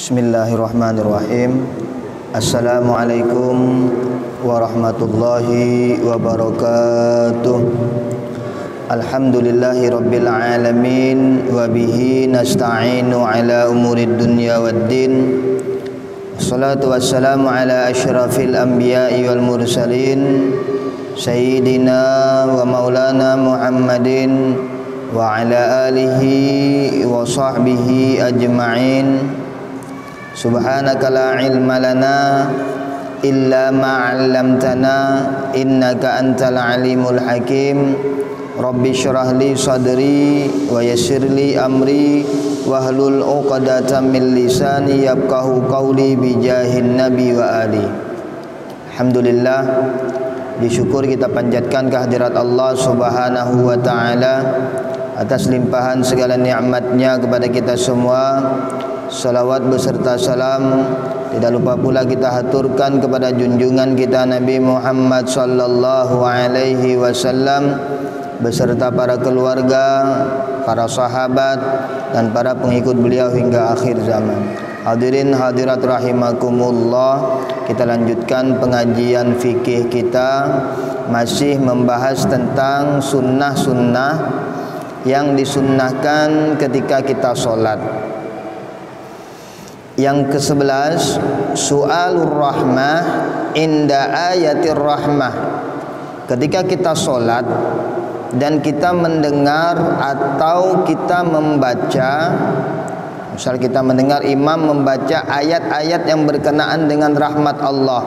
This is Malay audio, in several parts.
Bismillahirrahmanirrahim. Assalamualaikum warahmatullahi wabarakatuh. Alhamdulillahi rabbil alamin wa bihi nasta'inu ala umurid dunya waddin. Wassalatu wassalamu ala asyrafil anbiya'i wal mursalin sayyidina wa maulana Muhammadin wa ala alihi wa sahbihi ajma'in. Subhanaka la ilma lana illa ma 'allamtana innaka antal alimul hakim. Rabbi shrah li sadri wa yassir li amri wahlul 'uqdatam min lisani yafqahu qawli bi jahin nabi wa ali. Alhamdulillah, disyukur kita panjatkan kehadirat Allah Subhanahu wa taala atas limpahan segala nikmat-Nya kepada kita semua. Salawat beserta salam tidak lupa pula kita haturkan kepada junjungan kita Nabi Muhammad sallallahu alaihi wasallam beserta para keluarga, para sahabat dan para pengikut beliau hingga akhir zaman. Hadirin hadirat rahimakumullah, kita lanjutkan pengajian fikih kita, masih membahas tentang sunnah-sunnah yang disunnahkan ketika kita solat. Yang ke-11, su'alur rahmah inda ayatir rahmah. Ketika kita solat dan kita mendengar atau kita membaca, misal kita mendengar imam membaca ayat-ayat yang berkenaan dengan rahmat Allah,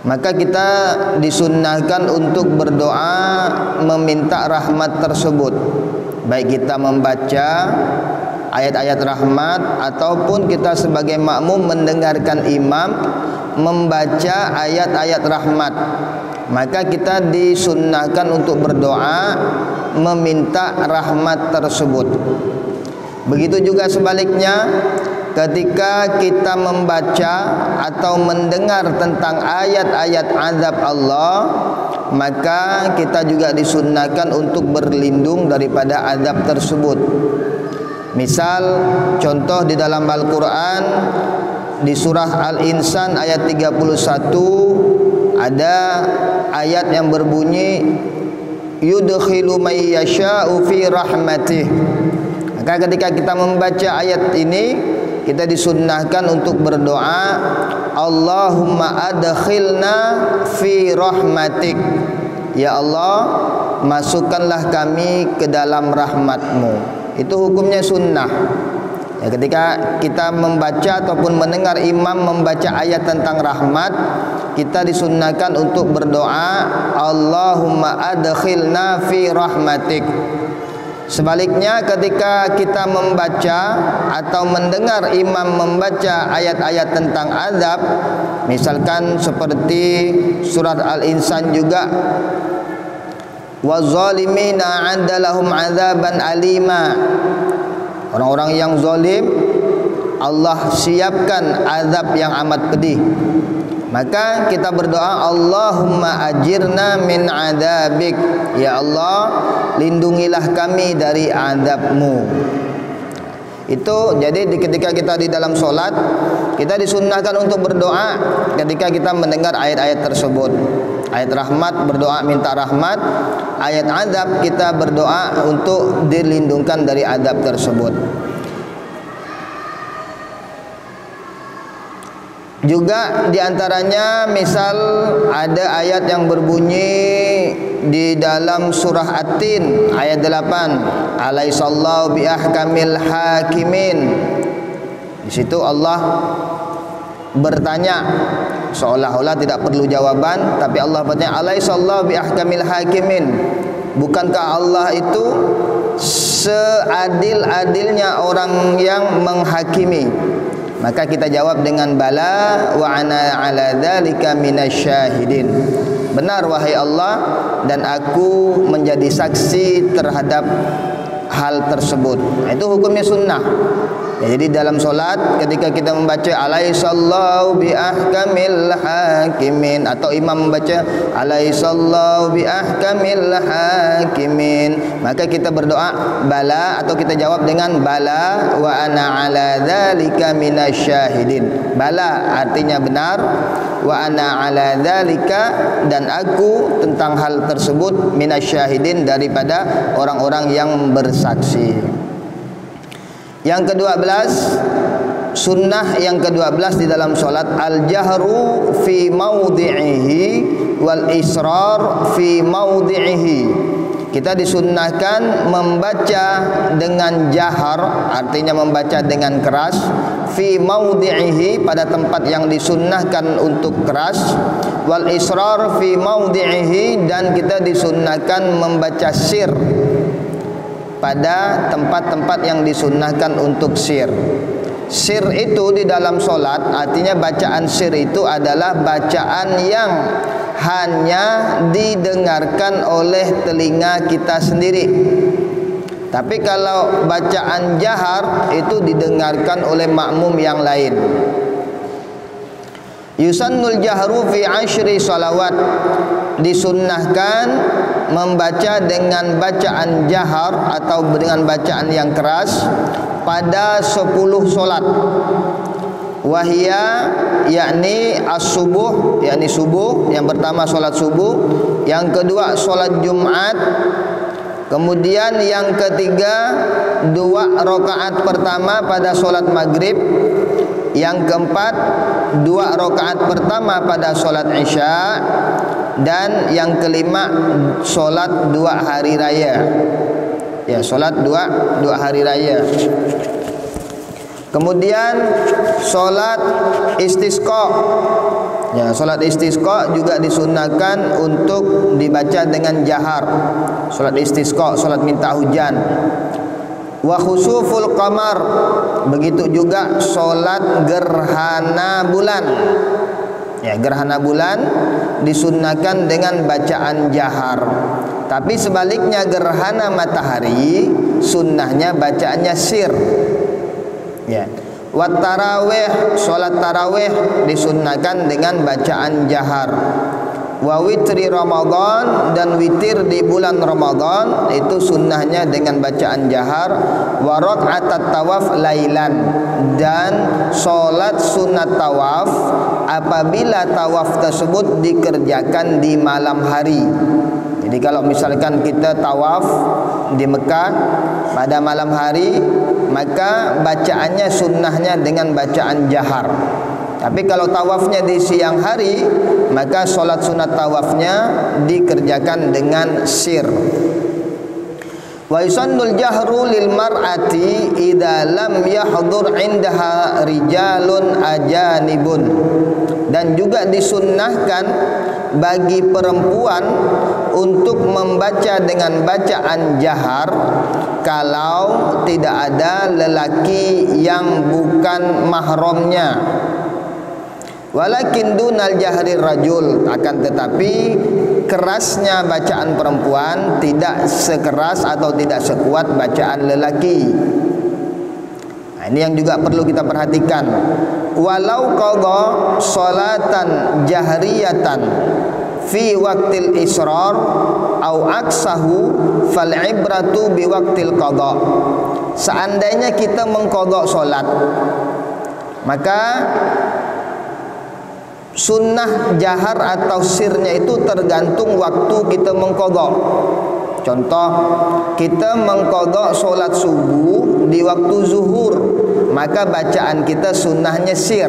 maka kita disunnahkan untuk berdoa meminta rahmat tersebut. Baik kita membaca ayat-ayat rahmat ataupun kita sebagai makmum mendengarkan imam membaca ayat-ayat rahmat, maka kita disunnahkan untuk berdoa meminta rahmat tersebut. Begitu juga sebaliknya, ketika kita membaca atau mendengar tentang ayat-ayat azab Allah, maka kita juga disunnahkan untuk berlindung daripada azab tersebut. Misal contoh di dalam Al-Quran, di surah Al-Insan ayat 31 ada ayat yang berbunyi yudkhilu may yasha'u fi rahmatih. Maka ketika kita membaca ayat ini, kita disunnahkan untuk berdoa Allahumma adkhilna fi rahmatik. Ya Allah, masukkanlah kami ke dalam rahmat-Mu. Itu hukumnya sunnah ya, ketika kita membaca ataupun mendengar imam membaca ayat tentang rahmat, kita disunnahkan untuk berdoa Allahumma adkhilna fi rahmatik. Sebaliknya, ketika kita membaca atau mendengar imam membaca ayat-ayat tentang azab, misalkan seperti surat Al-Insan juga, wazalimina 'adda lahum 'adzaban alima. Orang-orang yang zalim Allah siapkan azab yang amat pedih. Maka kita berdoa Allahumma ajirna min 'adzabik. Ya Allah, lindungilah kami dari azab-Mu. Itu jadi ketika kita di dalam solat, kita disunnahkan untuk berdoa ketika kita mendengar ayat-ayat tersebut. Ayat rahmat berdoa minta rahmat, ayat azab kita berdoa untuk dilindungkan dari azab tersebut. Juga diantaranya misal ada ayat yang berbunyi di dalam surah At-Tin ayat 8, alaihissallahu bi ahkamil hakimin. Di situ Allah bertanya seolah-olah tidak perlu jawaban, tapi Allah bertanya alaihissallahu bi ahkamil hakimin. Bukankah Allah itu seadil-adilnya orang yang menghakimi? Maka kita jawab dengan bala wa ana ala dzalika minasyahidin. Benar wahai Allah, dan aku menjadi saksi terhadap hal tersebut. Itu hukumnya sunnah. Ya, jadi dalam solat ketika kita membaca alaihissallahu bi ahkamil hakimin atau imam membaca alaihissallahu bi ahkamil hakimin Maka kita berdoa bala, atau kita jawab dengan bala wa ana ala dzalika minasyahidin. Bala artinya benar, wa ana ala dzalika dan aku tentang hal tersebut minasyahidin daripada orang-orang yang bersaksi. Yang ke-12, sunnah yang ke-12 di dalam solat, al-jahru fi maudhi'ihi wal israr fi maudhi'ihi. Kita disunnahkan membaca dengan jahar, artinya membaca dengan keras, fi maudhi'ihi pada tempat yang disunnahkan untuk keras, wal israr fi maudhi'ihi dan kita disunnahkan membaca sir pada tempat-tempat yang disunnahkan untuk sir. Sir itu di dalam solat, artinya bacaan sir itu adalah bacaan yang hanya didengarkan oleh telinga kita sendiri. Tapi kalau bacaan jahar itu didengarkan oleh makmum yang lain. Yusannul jahru fi 10 salawat, disunnahkan membaca dengan bacaan jahar atau dengan bacaan yang keras pada 10 solat. Wahia yakni as-subuh, yakni subuh. Yang pertama solat subuh, yang kedua solat Jumat, kemudian yang ketiga 2 rakaat pertama pada solat maghrib, yang keempat 2 rakaat pertama pada solat isya, dan yang kelima solat 2 hari raya. Ya, solat 2 hari raya. Kemudian solat istisqa. Ya, solat istisqa juga disunnahkan untuk dibaca dengan jahar. Solat istisqa, solat minta hujan. Wa khusuful qamar, begitu juga solat gerhana bulan. Ya, gerhana bulan disunnahkan dengan bacaan jahar. Tapi sebaliknya gerhana matahari sunnahnya bacaannya sir. Ya. Wat tarawih, solat tarawih disunnahkan dengan bacaan jahar. Wa witri Ramadan, dan witir di bulan Ramadan itu sunnahnya dengan bacaan jahar. Wa raka'atat tawaf lailan, dan solat sunat tawaf apabila tawaf tersebut dikerjakan di malam hari. Jadi kalau misalkan kita tawaf di Mekah pada malam hari, maka bacaannya sunnahnya dengan bacaan jahar. Tapi kalau tawafnya di siang hari, maka solat sunat tawafnya dikerjakan dengan sir. Wa yusannul jahru lil mar'ati idza lam yahdhur indaha rijalun ajanibun, dan juga disunnahkan bagi perempuan untuk membaca dengan bacaan jahar kalau tidak ada lelaki yang bukan mahramnya. Walakin dunal jahri rajul, akan tetapi kerasnya bacaan perempuan tidak sekeras atau tidak sekuat bacaan lelaki. Nah, ini yang juga perlu kita perhatikan. Walau qadha salatan jahriyatan fi waqtil israr au aksahu fal ibratu bi waqtil qadha. Seandainya kita mengqadha salat, maka sunnah jahar atau sirnya itu tergantung waktu kita mengqadha. Contoh, kita mengqadha solat subuh di waktu zuhur, maka bacaan kita sunnahnya sir.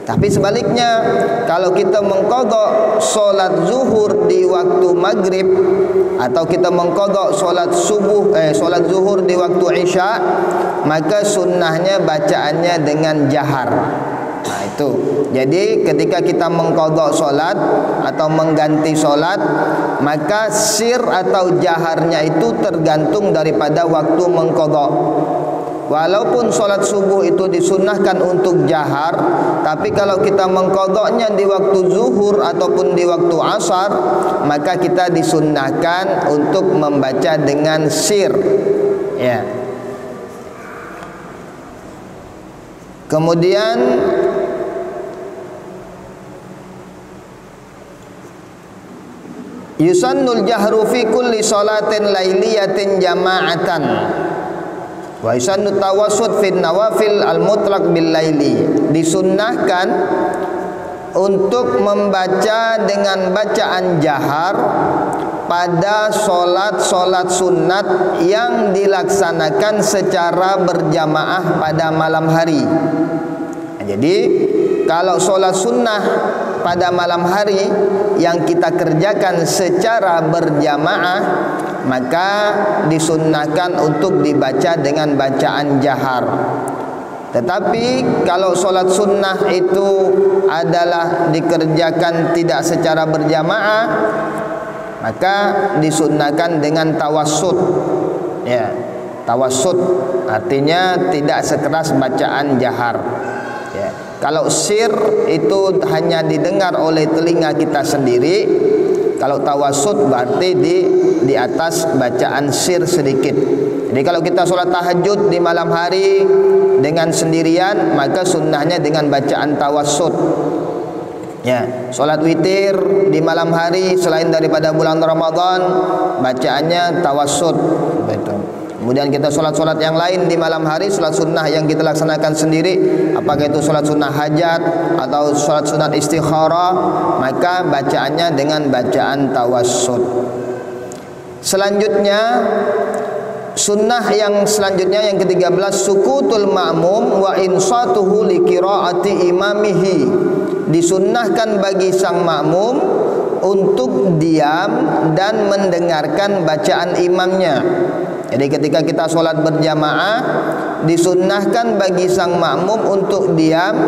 Tapi sebaliknya, kalau kita mengqadha solat zuhur di waktu maghrib, atau kita mengqadha solat zuhur di waktu isya, maka sunnahnya bacaannya dengan jahar. Nah itu. Jadi ketika kita mengqadha solat atau mengganti solat, maka sir atau jaharnya itu tergantung daripada waktu mengqadha. Walaupun solat subuh itu disunnahkan untuk jahar, tapi kalau kita mengqadhanya di waktu zuhur ataupun di waktu asar, maka kita disunnahkan untuk membaca dengan sir. Ya. Kemudian Yusannul jahru fi kulli salatin lailiyatin jama'atan. Wa yusannu tawassut fi nawafil al-mutlaq bil laili. Disunnahkan untuk membaca dengan bacaan jahar pada solat-solat sunat yang dilaksanakan secara berjamaah pada malam hari. Jadi kalau solat sunnah pada malam hari yang kita kerjakan secara berjamaah, maka disunnahkan untuk dibaca dengan bacaan jahar. Tetapi kalau solat sunnah itu adalah dikerjakan tidak secara berjamaah, maka disunnahkan dengan tawassut. Ya, tawassut artinya tidak sekeras bacaan jahar. Ya. Kalau sir itu hanya didengar oleh telinga kita sendiri. Kalau tawassut berarti di atas bacaan sir sedikit. Jadi kalau kita solat tahajud di malam hari dengan sendirian, maka sunnahnya dengan bacaan tawassut. Ya, solat witir di malam hari selain daripada bulan Ramadan, bacaannya tawassut. Betul. Kemudian kita solat-solat yang lain di malam hari, solat sunnah yang kita laksanakan sendiri, apakah itu solat sunnah hajat atau solat sunat istikharah, maka bacaannya dengan bacaan tawassut. Selanjutnya, sunnah yang selanjutnya yang ke-13, sukutul ma'mum wa insatuhu li qiraati imamihi. Disunnahkan bagi sang makmum untuk diam dan mendengarkan bacaan imamnya. Jadi ketika kita solat berjamaah, disunnahkan bagi sang makmum untuk diam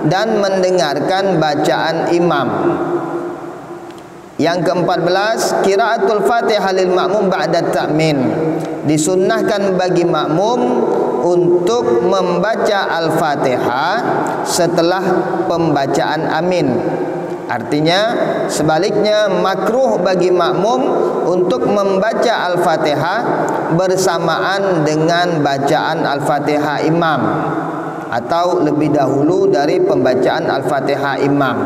dan mendengarkan bacaan imam. Yang ke-14, qiraatul Fatihah lil makmum ba'da ta'min. Disunnahkan bagi makmum untuk membaca Al-Fatihah setelah pembacaan amin. Artinya sebaliknya makruh bagi makmum untuk membaca Al-Fatihah bersamaan dengan bacaan Al-Fatihah imam atau lebih dahulu dari pembacaan Al-Fatihah imam.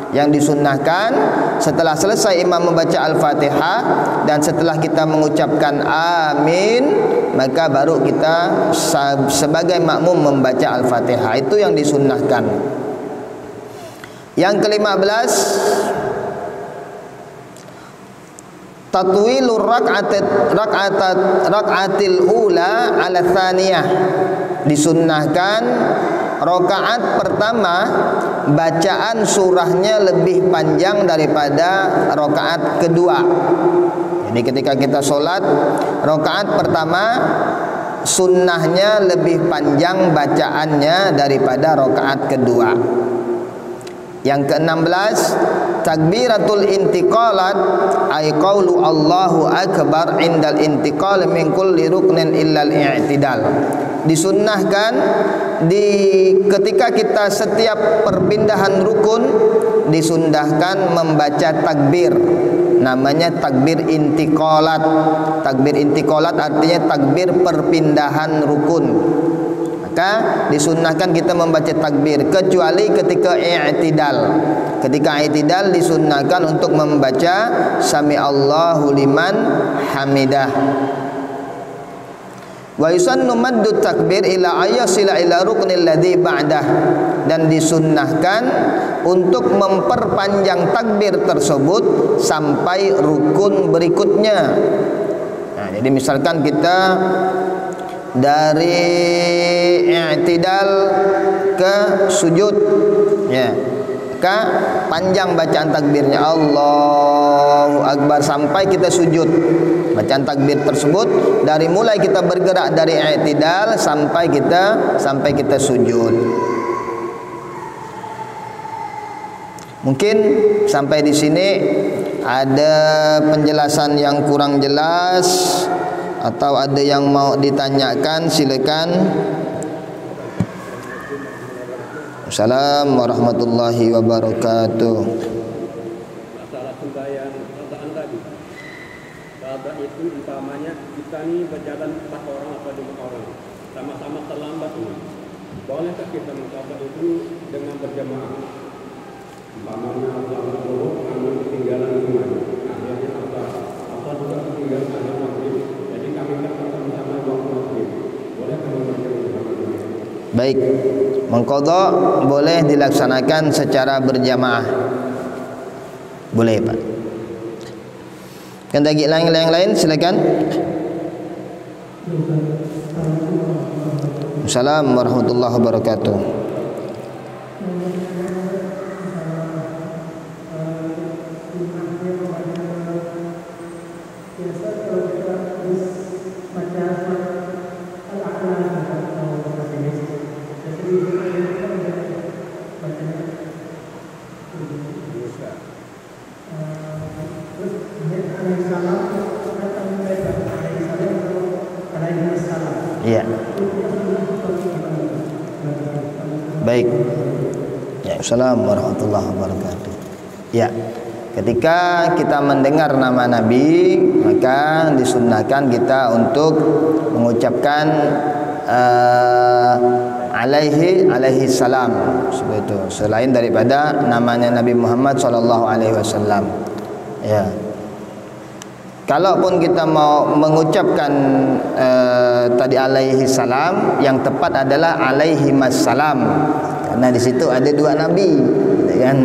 Yang disunnahkan setelah selesai imam membaca Al-Fatihah dan setelah kita mengucapkan amin, maka baru kita sebagai makmum membaca Al-Fatihah. Itu yang disunnahkan. Yang ke-15, tatwilur rak'atil ula ala tsaniyah. Disunnahkan rakaat pertama bacaan surahnya lebih panjang daripada rakaat kedua. Jadi ketika kita solat, rakaat pertama sunnahnya lebih panjang bacaannya daripada rakaat kedua. Yang ke-16, takbiratul intiqalat ay qaulu Allahu akbar indal intiqal min kulli ruknin illa al-i'tidal. Disunnahkan ketika kita setiap perpindahan rukun disunnahkan membaca takbir, namanya takbir intiqalat. Takbir intiqalat artinya takbir perpindahan rukun. Maka disunnahkan kita membaca takbir kecuali ketika i'tidal. Ketika i'tidal disunnahkan untuk membaca sami Allahu liman hamidah. Wa yusannu maddu takbir ila ayasila ila ruknil ladzi ba'dah. Dan disunnahkan untuk memperpanjang takbir tersebut sampai rukun berikutnya. Nah, jadi misalkan kita dari i'tidal ke sujud, ya, maka panjang bacaan takbirnya Allahu Akbar sampai kita sujud. Bacaan takbir tersebut dari mulai kita bergerak dari i'tidal sampai kita sujud. Mungkin sampai di sini ada penjelasan yang kurang jelas atau ada yang mau ditanyakan, silakan. Assalamualaikum warahmatullahi wabarakatuh. Masalah sembahyang rakaat tadi. Kalau itu umpamanya kita nih berjalan 4 orang atau 5 orang, sama-sama terlambat ini. Bolehkah kita mengqadha itu dengan berjamaah? Umpamanya 10 ketinggalan semuanya. Akhirnya kemudian azan maghrib. Jadi kami bertemu sama waktu maghrib. Boleh kami berjamaah maghrib? Baik, mengqadha boleh dilaksanakan secara berjamaah. Boleh, Pak. Kan lagi yang lain silakan. Assalamualaikum warahmatullahi wabarakatuh. Iya. Baik. Ya, Assalamualaikum warahmatullahi wabarakatuh. Ya, ketika kita mendengar nama Nabi, maka disunnahkan kita untuk mengucapkan alaihi salam, seperti itu. Selain daripada namanya Nabi Muhammad sallallahu alaihi wasallam. Ya. Kalaupun kita mau mengucapkan tadi alaihi salam, yang tepat adalah alaihi salam, karena di situ ada dua nabi, kan?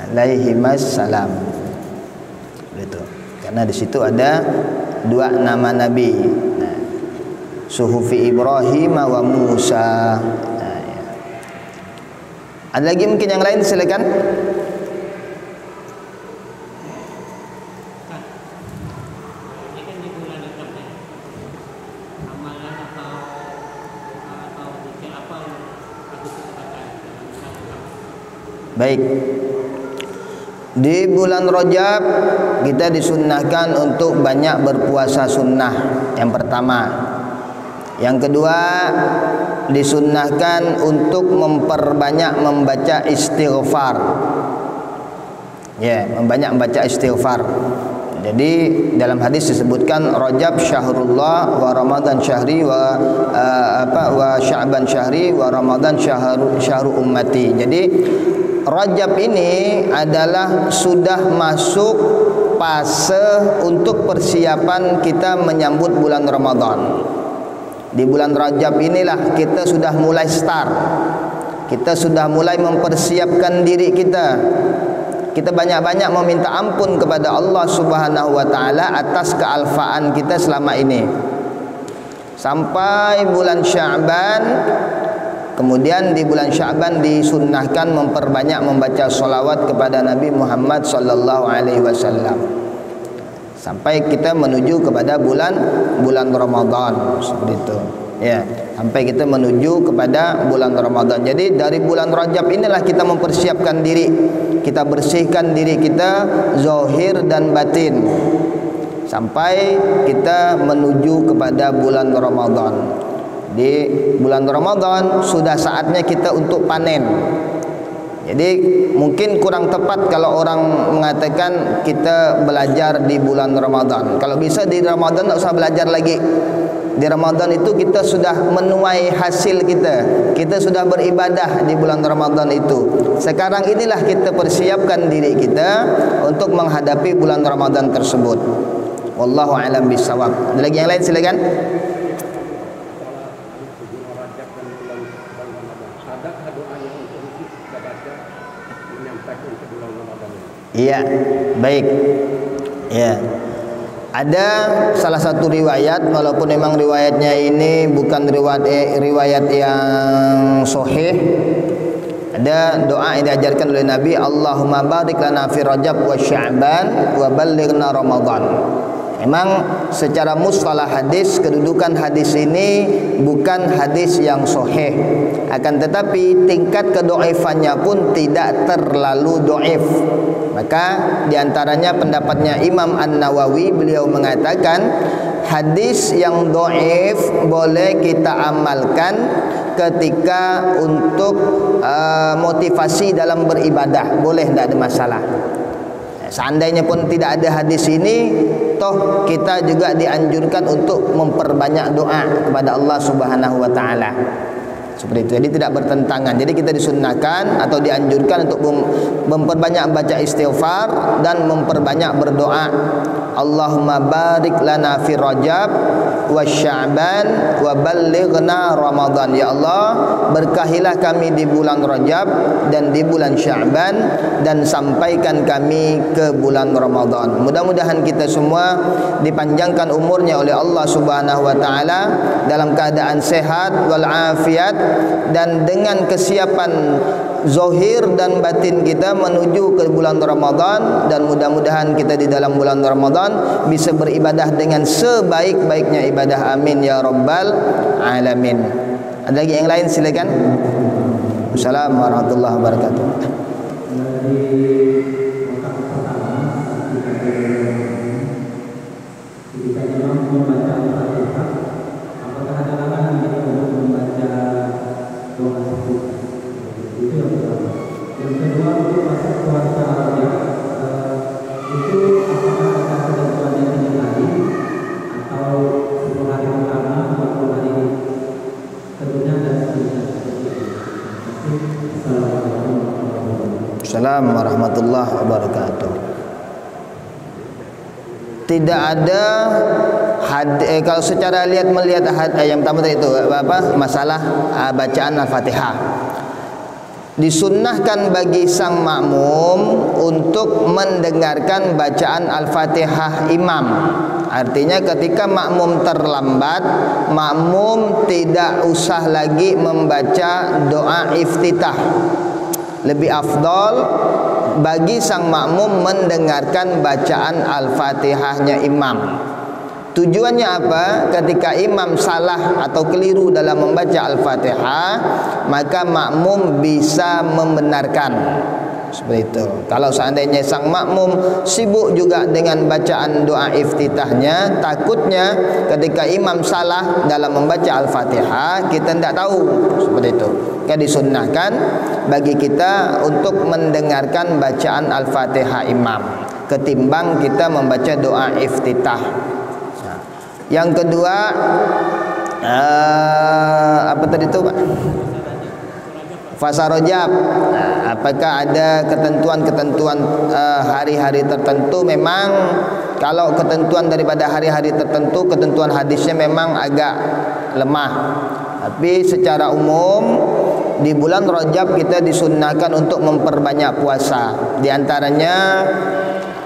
Alaihi salam, begitu. Karena di situ ada dua nama nabi, suhufi Ibrahim wa Musa. Ya. Ada lagi mungkin yang lain, silakan. Baik. Di bulan Rajab kita disunnahkan untuk banyak berpuasa sunnah. Yang pertama. Yang kedua, disunnahkan untuk memperbanyak membaca istighfar. Ya, membanyak membaca istighfar. Jadi dalam hadis disebutkan Rajab syahrullah wa Ramadan syahri wa wa Sya'ban syahri wa Ramadan syahru ummati. Jadi Rajab ini adalah sudah masuk fase untuk persiapan kita menyambut bulan Ramadan. Di bulan Rajab inilah kita sudah mulai start. Kita sudah mulai mempersiapkan diri kita. Kita banyak-banyak meminta ampun kepada Allah Subhanahu wa taala atas kealfaan kita selama ini. Sampai bulan Sya'ban. Kemudian di bulan Sya'ban disunnahkan memperbanyak membaca sholawat kepada Nabi Muhammad sallallahu alaihi wasallam. Sampai kita menuju kepada bulan Ramadan, seperti itu. Ya, sampai kita menuju kepada bulan Ramadan. Jadi dari bulan Rajab inilah kita mempersiapkan diri. Kita bersihkan diri kita zahir dan batin. Sampai kita menuju kepada bulan Ramadan. Di bulan Ramadan sudah saatnya kita untuk panen. Jadi mungkin kurang tepat kalau orang mengatakan kita belajar di bulan Ramadan. Kalau bisa di Ramadan tak usah belajar lagi. Di Ramadan itu kita sudah menuai hasil kita. Kita sudah beribadah di bulan Ramadan itu. Sekarang inilah kita persiapkan diri kita untuk menghadapi bulan Ramadan tersebut. Wallahu a'lam bishawab. Ada lagi yang lain, silakan. Iya, baik. Ya. Ada salah satu riwayat, walaupun memang riwayatnya ini bukan riwayat yang sahih. Ada doa yang diajarkan oleh Nabi, Allahumma barik lana fi Rajab wa Sya'ban wa ballighna Ramadan. Memang secara mustalah hadis, kedudukan hadis ini bukan hadis yang sahih. Akan tetapi tingkat kedoifannya pun tidak terlalu doif. Maka diantaranya pendapatnya Imam An-Nawawi, beliau mengatakan hadis yang doif boleh kita amalkan ketika untuk motivasi dalam beribadah. Boleh, tidak ada masalah. Seandainya pun tidak ada hadis ini, toh kita juga dianjurkan untuk memperbanyak doa kepada Allah Subhanahu wa taala. Seperti itu. Jadi tidak bertentangan. Jadi kita disunnahkan atau dianjurkan untuk memperbanyak baca istighfar dan memperbanyak berdoa. Allahumma barik lana fi Rajab wa Sya'ban wa ballighna Ramadan. Ya Allah, berkahilah kami di bulan Rajab dan di bulan Sya'ban dan sampaikan kami ke bulan Ramadan. Mudah-mudahan kita semua dipanjangkan umurnya oleh Allah Subhanahu wa taala dalam keadaan sehat wal afiat dan dengan kesiapan zahir dan batin kita menuju ke bulan Ramadan, dan mudah-mudahan kita di dalam bulan Ramadan bisa beribadah dengan sebaik-baiknya ibadah. Amin ya rabbal alamin. Ada lagi yang lain, silakan. Assalamualaikum warahmatullahi wabarakatuh. Assalamualaikum warahmatullahi wabarakatuh. Tidak ada kalau secara melihat yang pertama tadi itu masalah bacaan Al-Fatihah. Disunnahkan bagi sang makmum untuk mendengarkan bacaan Al-Fatihah imam. Artinya ketika makmum terlambat, makmum tidak usah lagi membaca doa iftitah. Lebih afdal bagi sang makmum mendengarkan bacaan Al-Fatihahnya imam. Tujuannya apa? Ketika imam salah atau keliru dalam membaca Al-Fatihah, maka makmum bisa membenarkan. Seperti itu. Kalau seandainya sang makmum sibuk juga dengan bacaan doa iftitahnya, takutnya ketika imam salah dalam membaca Al-Fatihah, kita tidak tahu. Seperti itu. Maka disunnahkan bagi kita untuk mendengarkan bacaan Al-Fatihah imam ketimbang kita membaca doa iftitah. Yang kedua, apa tadi itu Pak? Fasa Rajab. Apakah ada ketentuan-ketentuan hari-hari tertentu? Memang kalau ketentuan daripada hari-hari tertentu, ketentuan hadisnya memang agak lemah. Tapi secara umum di bulan Rajab kita disunnahkan untuk memperbanyak puasa. Di antaranya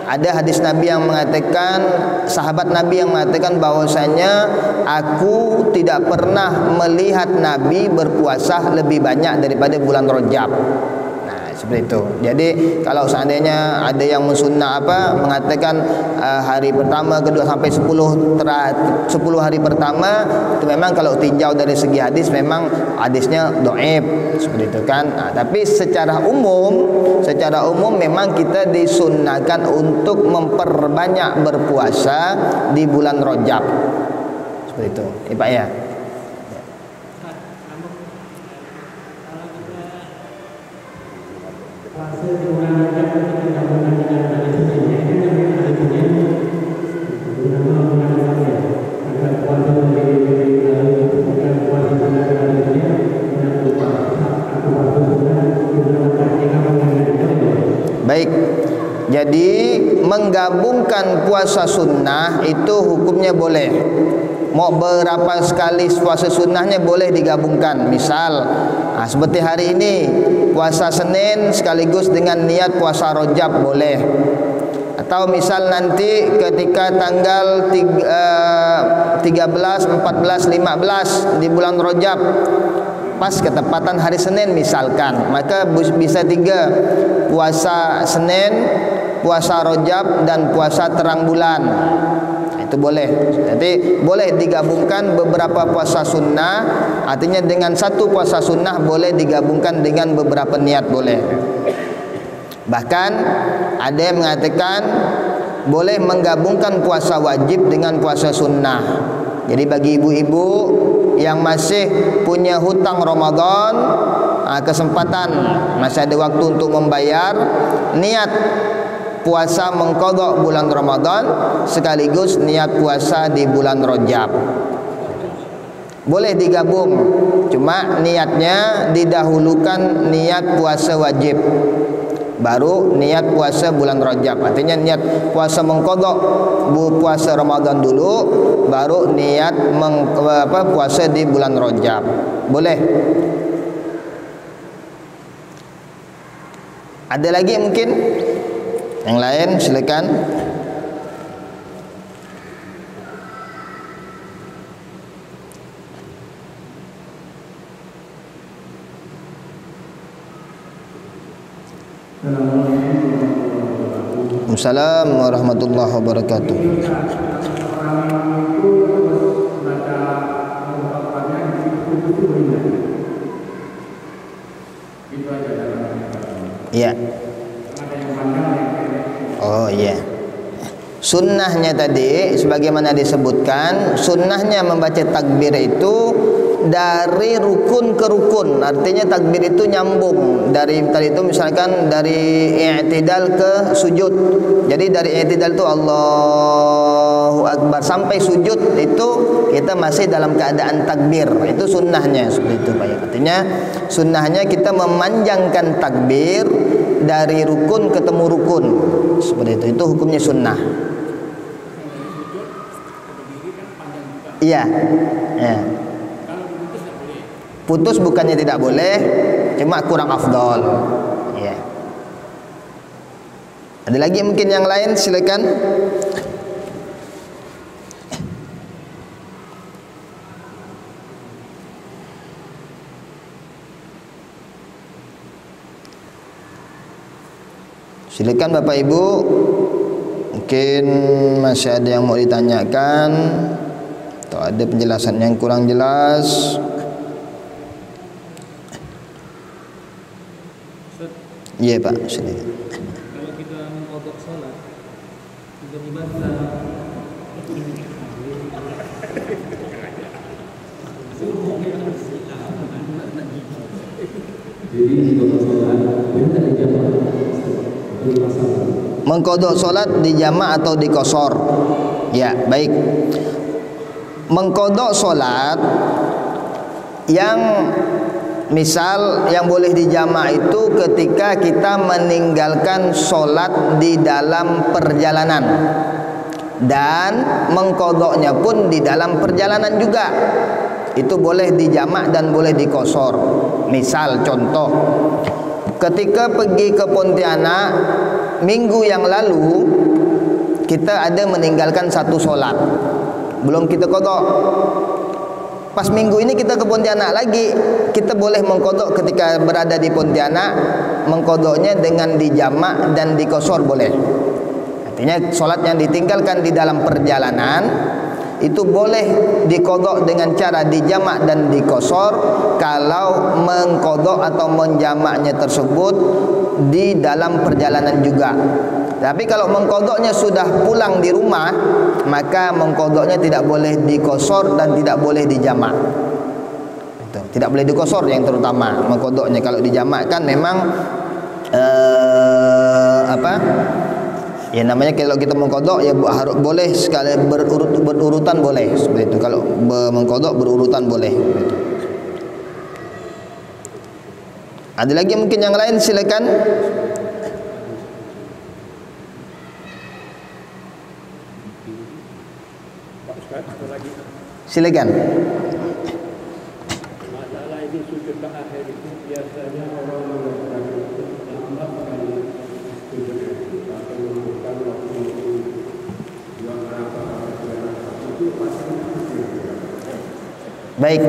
ada hadis Nabi yang mengatakan, sahabat Nabi yang mengatakan bahwasanya aku tidak pernah melihat Nabi berpuasa lebih banyak daripada bulan Rajab. Nah, seperti itu. Jadi kalau seandainya ada yang mensunnah mengatakan hari pertama, kedua sampai 10 hari pertama, itu memang kalau tinjau dari segi hadis memang hadisnya dhaif, seperti itu kan. Nah, tapi secara umum memang kita disunnahkan untuk memperbanyak berpuasa di bulan Rajab. Seperti itu. Ya, Pak ya. Baik, jadi menggabungkan puasa sunnah itu hukumnya boleh. Mau berapa sekali puasa sunnahnya boleh digabungkan. Misal seperti hari ini puasa Senin sekaligus dengan niat puasa Rajab boleh. Atau misal nanti ketika tanggal 13, 14, 15 di bulan Rajab pas ketepatan hari Senin misalkan, maka bisa 3, puasa Senin, puasa Rajab dan puasa terang bulan. Itu boleh. Jadi boleh digabungkan beberapa puasa sunnah. Artinya dengan satu puasa sunnah boleh digabungkan dengan beberapa niat, boleh. Bahkan ada yang mengatakan boleh menggabungkan puasa wajib dengan puasa sunnah. Jadi bagi ibu-ibu yang masih punya hutang Ramadan, kesempatan, masih ada waktu untuk membayar, niat puasa mengqadha bulan Ramadan sekaligus niat puasa di bulan Rajab. Boleh digabung, cuma niatnya didahulukan niat puasa wajib, baru niat puasa bulan Rajab. Artinya niat puasa mengqadha puasa Ramadan dulu, baru niat puasa di bulan Rajab. Boleh. Ada lagi mungkin yang lain, silakan. Assalamualaikum warahmatullahi wabarakatuh. Ya. Oh iya. Sunnahnya tadi sebagaimana disebutkan, sunnahnya membaca takbir itu dari rukun ke rukun. Artinya takbir itu nyambung dari tadi itu, misalkan dari i'tidal ke sujud. Jadi dari i'tidal itu Allahu Akbar sampai sujud itu kita masih dalam keadaan takbir. Itu sunnahnya seperti itu, Pak. Artinya sunnahnya kita memanjangkan takbir dari rukun ketemu rukun. Seperti itu. Itu hukumnya sunnah. Iya. Ya. Putus bukannya tidak boleh, cuma kurang afdol. Ya. Ada lagi mungkin yang lain, silakan. Silakan Bapak Ibu. Mungkin masih ada yang mau ditanyakan atau ada penjelasan yang kurang jelas. Iya Pak, silakan. Kalau kita mengqadha salat, tiba-tiba kita mengqadha salat di jama' atau di qasar. Ya, baik. Mengqadha salat yang misal yang boleh dijamak itu ketika kita meninggalkan solat di dalam perjalanan, dan mengqadhanya pun di dalam perjalanan juga. Itu boleh dijamak dan boleh diqasar. Misal contoh, ketika pergi ke Pontianak minggu yang lalu, kita ada meninggalkan satu solat, belum kita qadha. Pas minggu ini kita ke Pontianak lagi, kita boleh mengqadha ketika berada di Pontianak, mengqadhanya dengan dijamak dan diqasar boleh. Artinya solat yang ditinggalkan di dalam perjalanan itu boleh diqadha dengan cara dijamak dan diqasar kalau mengqadha atau menjamaknya tersebut di dalam perjalanan juga. Tapi kalau mengqadhanya sudah pulang di rumah, maka mengqadhanya tidak boleh diqasar dan tidak boleh dijamak. Itu, tidak boleh diqasar yang terutama mengqadhanya. Kalau dijamak kan memang ya namanya kalau kita mengqadha ya harus boleh sekali berurutan boleh seperti itu. Kalau mengqadha berurutan boleh. Begitu. Ada lagi mungkin yang lain, silakan. Silakan. Masalah ini sujud ke akhir itu biasanya orang mengatakan lambat sekali sujudnya atau menentukan waktu itu yang berapa itu pasti. Baik.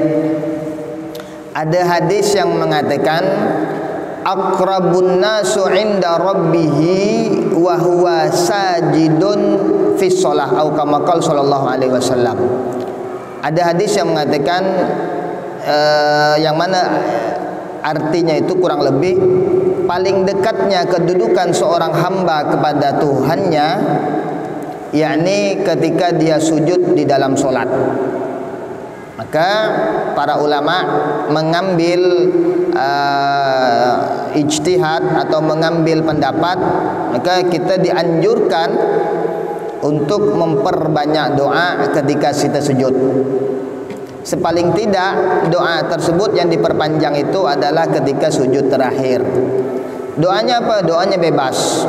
Ada hadis yang mengatakan aqrabun nasu 'inda rabbih wa huwa sajidun fi shalah atau kama qala sallallahu alaihi wasallam. Ada hadis yang mengatakan yang mana artinya itu kurang lebih paling dekatnya kedudukan seorang hamba kepada Tuhannya, yakni ketika dia sujud di dalam solat. Maka para ulama mengambil ijtihad atau mengambil pendapat, maka kita dianjurkan untuk memperbanyak doa ketika kita sujud. Sepaling tidak doa tersebut yang diperpanjang itu adalah ketika sujud terakhir. Doanya apa? Doanya bebas.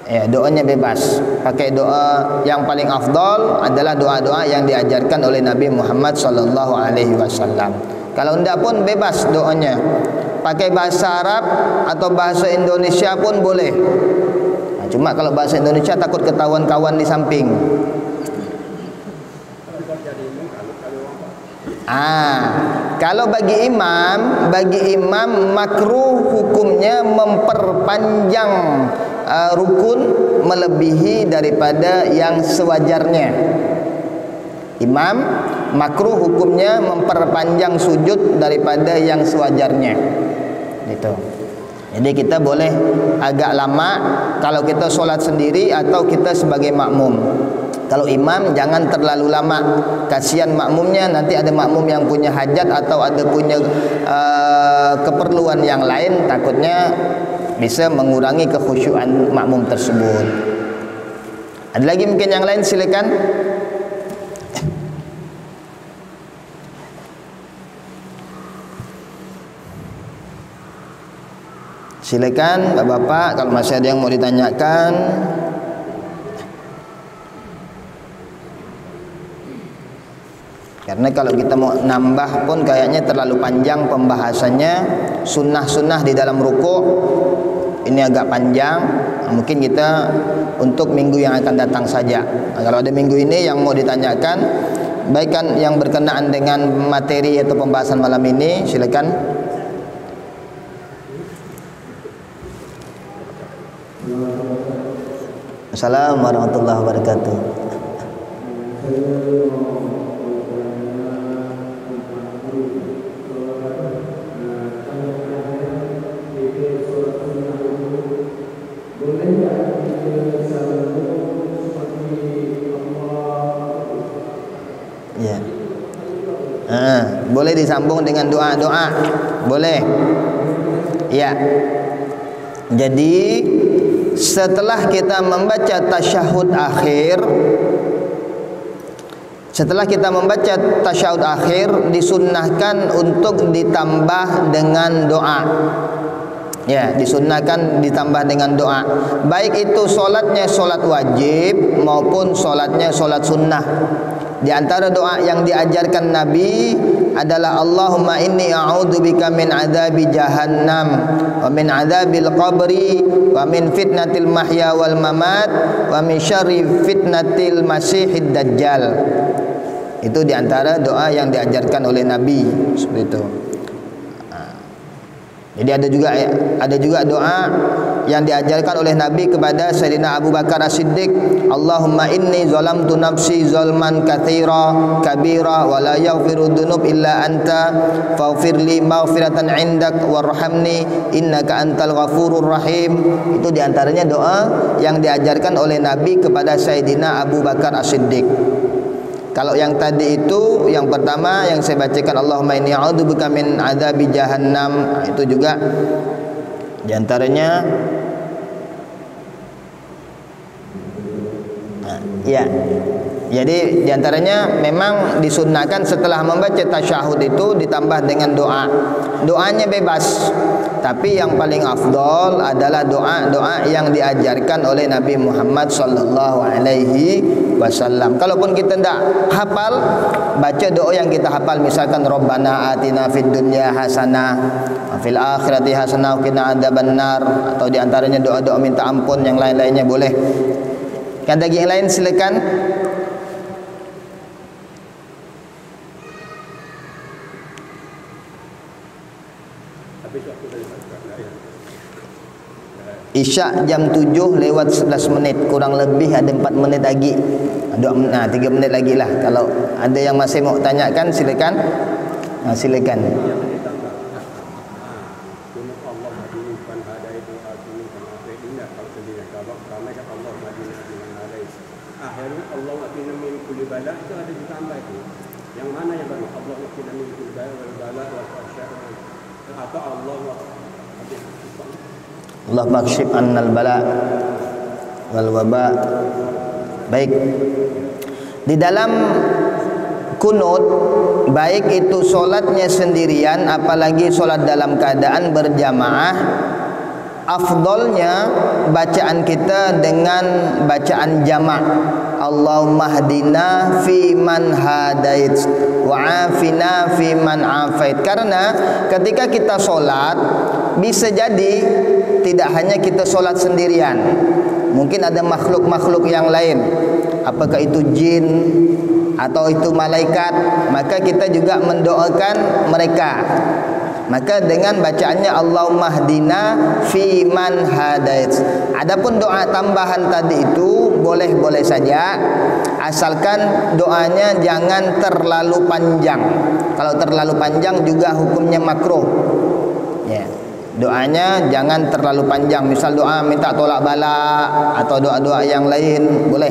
Ya, doanya bebas. Pakai doa yang paling afdal adalah doa-doa yang diajarkan oleh Nabi Muhammad sallallahu alaihi wasallam. Kalau tidak pun bebas doanya. Pakai bahasa Arab atau bahasa Indonesia pun boleh. Nah, cuma kalau bahasa Indonesia takut ketahuan kawan di samping. Kalau bagi imam makruh hukumnya memperpanjang rukun melebihi daripada yang sewajarnya. Imam makruh hukumnya memperpanjang sujud daripada yang sewajarnya. Gitu. Jadi kita boleh agak lama kalau kita solat sendiri atau kita sebagai makmum. Kalau imam jangan terlalu lama, kasihan makmumnya, nanti ada makmum yang punya hajat atau ada punya keperluan yang lain, takutnya bisa mengurangi kekhusyuan makmum tersebut. Ada lagi mungkin yang lain, silakan. Silakan Bapak-bapak kalau masih ada yang mau ditanyakan. Karena kalau kita mau nambah pun kayaknya terlalu panjang pembahasannya. Sunnah-sunnah di dalam rukuk ini agak panjang. Mungkin kita untuk minggu yang akan datang saja. Nah, kalau ada minggu ini yang mau ditanyakan, baik kan yang berkenaan dengan materi atau pembahasan malam ini, silakan. Assalamualaikum warahmatullahi wabarakatuh. Boleh disambung dengan doa-doa, boleh. Ya. Jadi setelah kita membaca tasyahud akhir, disunnahkan untuk ditambah dengan doa. Ya, disunnahkan ditambah dengan doa. Baik itu solatnya solat wajib maupun solatnya solat sunnah. Di antara doa yang diajarkan Nabi adalah Allahumma inni a'udzubika min adzabi jahannam wa min adzabil qabri wa min fitnatil mahya wal mamat wa min syarri fitnatil masiihid dajjal. Itu di antara doa yang diajarkan oleh Nabi seperti itu. Jadi ada juga doa yang diajarkan oleh Nabi kepada Sayyidina Abu Bakar As-Siddiq, Allahumma inni zalamtu nafsi zalman katsira kabira wa la yaghfiru dzunub illa anta faghfirli maghfiratan 'indak warhamni innaka antal ghafurur rahim. Itu di antaranya doa yang diajarkan oleh Nabi kepada Sayyidina Abu Bakar As-Siddiq. Kalau yang tadi itu, yang pertama yang saya bacakan Allahumma inni a'udzubika min adzabi jahannam, itu juga di antaranya. Ya. Jadi di antaranya memang disunnahkan setelah membaca tasyahud itu ditambah dengan doa. Doanya bebas, tapi yang paling afdol adalah doa-doa yang diajarkan oleh Nabi Muhammad sallallahu alaihi wasallam. Kalaupun kita tidak hafal, baca doa yang kita hafal, misalkan Rabbana atina fid dunya hasanah wa fil akhirati hasanah wa qina adzabannar, atau di antaranya doa-doa minta ampun, yang lain-lainnya boleh. Kan lagi yang lain silakan. Isya jam 7 lewat 11 menit, kurang lebih ada 4 menit lagi. 3 menit lagi lah. Kalau ada yang masih mau tanyakan silakan. Silakan. Yang mana yang baru? Allah qina min kulli bala wal fahsya atau Allah makshif annal bala wal waba. Baik. Di dalam kunut, baik itu solatnya sendirian apalagi solat dalam keadaan berjamaah, afdolnya bacaan kita dengan bacaan jamak. Allahumma hdina fi man hadait wa afina fi man afait. Karena ketika kita solat, bisa jadi tidak hanya kita solat sendirian, mungkin ada makhluk-makhluk yang lain, apakah itu jin atau itu malaikat, maka kita juga mendoakan mereka. Maka dengan bacaannya Allahumma hdina fi man hadait. Adapun doa tambahan tadi itu boleh-boleh saja, asalkan doanya jangan terlalu panjang. Kalau terlalu panjang juga hukumnya makruh. Ya. Doanya jangan terlalu panjang. Misal doa minta tolak bala atau doa-doa yang lain boleh.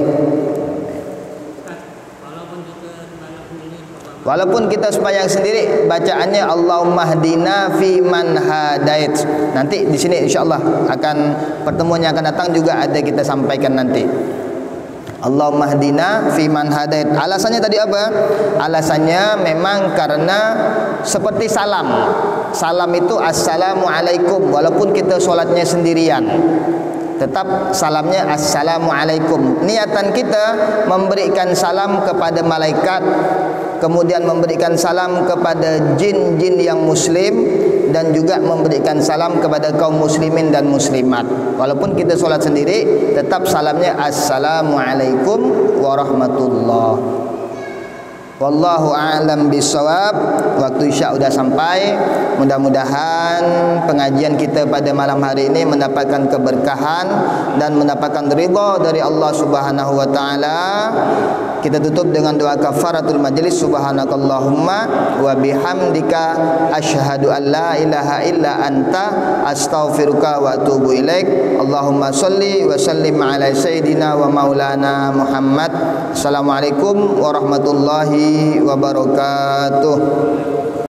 Walaupun kita sembahyang sendiri, bacaannya Allahumma hdina fi man hadait. Nanti di sini insyaallah akan pertemuan yang akan datang juga ada kita sampaikan nanti. Allahumma hdina fi man hadait. Alasannya tadi apa? Alasannya memang karena seperti salam. Salam itu assalamualaikum, walaupun kita solatnya sendirian, tetap salamnya assalamualaikum. Niatan kita memberikan salam kepada malaikat, kemudian memberikan salam kepada jin-jin yang muslim, dan juga memberikan salam kepada kaum muslimin dan muslimat. Walaupun kita solat sendiri, tetap salamnya assalamualaikum warahmatullahi. Wallahu a'lam bishawab. Waktu isya sudah sampai. Mudah-mudahan pengajian kita pada malam hari ini mendapatkan keberkahan dan mendapatkan ridha dari Allah Subhanahu wa taala. Kita tutup dengan doa kafaratul majlis. Subhanakallahumma wa bihamdika asyhadu an la ilaha illa anta astaghfiruka wa atubu ilaik. Allahumma shalli wa sallim ala sayyidina wa maulana Muhammad. Assalamualaikum warahmatullahi wabarakatuh.